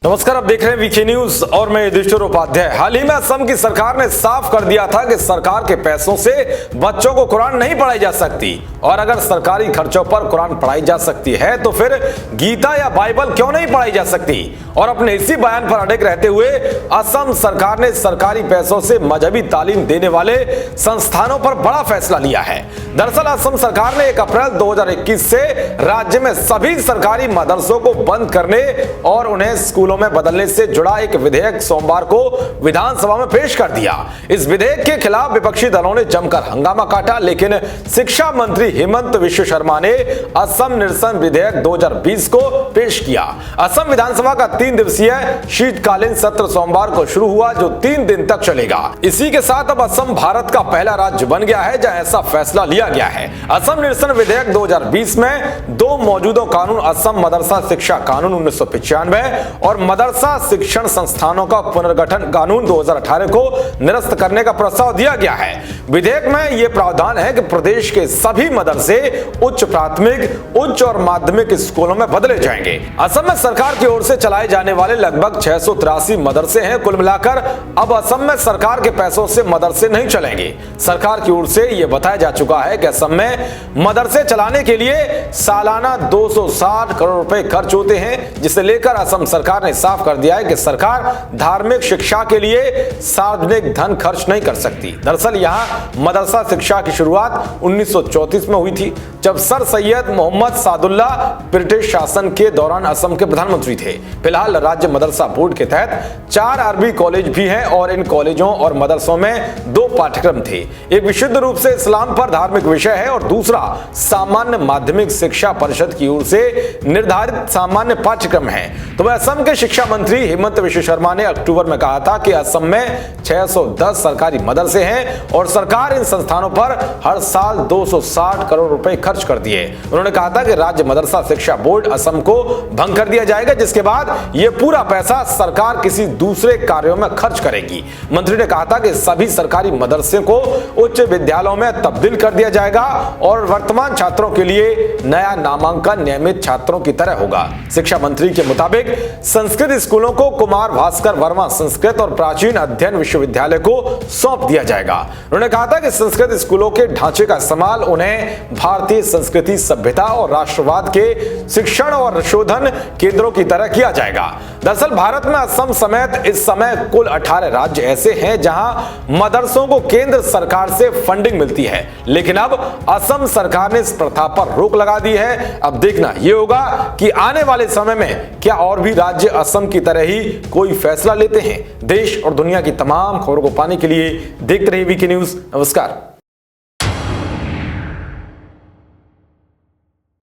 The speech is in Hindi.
नमस्कार, आप देख रहे हैं वीके न्यूज और मैं युधिष्ठिर उपाध्याय। हाल ही में असम की सरकार ने साफ कर दिया था कि सरकार के पैसों से बच्चों को कुरान नहीं पढ़ाई जा सकती, और अगर सरकारी खर्चों पर कुरान पढ़ाई जा सकती है तो फिर गीता या बाइबल क्यों नहीं पढ़ाई जा सकती। और अपने इसी बयान पर अड़िग रहते हुए असम सरकार ने सरकारी पैसों से मजहबी तालीम देने वाले संस्थानों पर बड़ा फैसला लिया है। दरअसल असम सरकार ने 1 अप्रैल 2021 से राज्य में सभी सरकारी मदरसों को बंद करने और उन्हें स्कूलों में बदलने से जुड़ा एक विधेयक सोमवार को विधानसभा में पेश कर दिया। इस विधेयक के खिलाफ विपक्षी दलों ने जमकर हंगामा काटा, लेकिन शिक्षा मंत्री हेमंत विश्व शर्मा ने असम निरसन विधेयक 2020 को पेश किया। असम विधानसभा का 3 दिवसीय शीतकालीन सत्र सोमवार को शुरू हुआ, जो 3 दिन तक चलेगा। इसी के साथ अब असम भारत का पहला राज्य बन गया है जहां ऐसा फैसला लिया गया है। असम निरसन विधेयक 2020 में 2 मौजूदा कानून, असम मदरसा शिक्षा कानून 1995 और मदरसा शिक्षण संस्थानों का पुनर्गठन कानून 2018 को निरस्त करने का प्रस्ताव दिया गया है। विधेयक में यह प्रावधान है कि प्रदेश के सभी मदरसे उच्च प्राथमिक, उच्च और माध्यमिक स्कूलों में बदले जाएंगे। असम में सरकार की ओर से चलाए जाने वाले लगभग 683 मदरसे हैं। कुल मिलाकर अब असम में सरकार के पैसों से मदरसे नहीं चलेंगे। सरकार की ओर से यह बताया जा चुका है कि असम में मदरसे चलाने के लिए सालाना 260 करोड़ रुपए खर्च होते हैं, जिसे लेकर असम सरकार ने साफ कर दिया है कि सरकार धार्मिक शिक्षा के लिए सार्वजनिक धन खर्च नहीं कर सकती। दरअसल यहां मदरसा शिक्षा की शुरुआत 1934 में हुई थी, जब सर सैयद मोहम्मद सादुल्ला ब्रिटिश शासन के दौरान असम के प्रधानमंत्री थे। फिलहाल राज्य मदरसा बोर्ड के तहत 4 अरबी कॉलेज भी हैं और इन कॉलेजों और मदरसों में 2 पाठ्यक्रम थे। एक विशुद्ध रूप से इस्लाम पर धार्मिक विषय है और दूसरा सामान्य माध्यमिक शिक्षा परिषद की ओर से निर्धारित सामान्य पाठ्यक्रम है। तो वह असम के शिक्षा मंत्री हेमंत विश्व शर्मा ने अक्टूबर में कहा था कि असम में 610 सरकारी मदरसे हैं और सरकार इन संस्थानों पर हर साल 260 करोड़ रुपए खर्च कर दिए। उन्होंने कहा था कि राज्य मदरसा शिक्षा बोर्ड असम को भंग कर दिया जाएगा, जिसके बाद यह पूरा पैसा सरकार किसी दूसरे कार्यों में खर्च करेगी। मंत्री ने कहा था कि सभी सरकारी मदरसे को उच्च विद्यालयों में तब्दील कर दिया जाएगा और वर्तमान छात्रों के लिए नया नामांकन नियमित छात्रों की तरह होगा। शिक्षा मंत्री के मुताबिक संस्कृत स्कूलों को कुमार भास्कर वर्मा संस्कृत और प्राचीन अध्ययन विश्वविद्यालय को सौंप दिया जाएगा। उन्होंने कहा था कि संस्कृत स्कूलों के ढांचे का इस्तेमाल उन्हें भारतीय संस्कृति, सभ्यता और राष्ट्रवाद के शिक्षण और शोधन केंद्रों की तरह किया जाएगा। दरअसल भारत में असम समेत इस समय कुल 18 राज्य ऐसे हैं जहां मदरसों को केंद्र सरकार से फंडिंग मिलती है, लेकिन अब असम सरकार ने इस प्रथा पर रोक लगा दी है। अब देखना यह होगा कि आने वाले समय में क्या और भी राज्य असम की तरह ही कोई फैसला लेते हैं। देश और दुनिया की तमाम खबरों को पाने के लिए देखते रहिए वीके न्यूज। नमस्कार।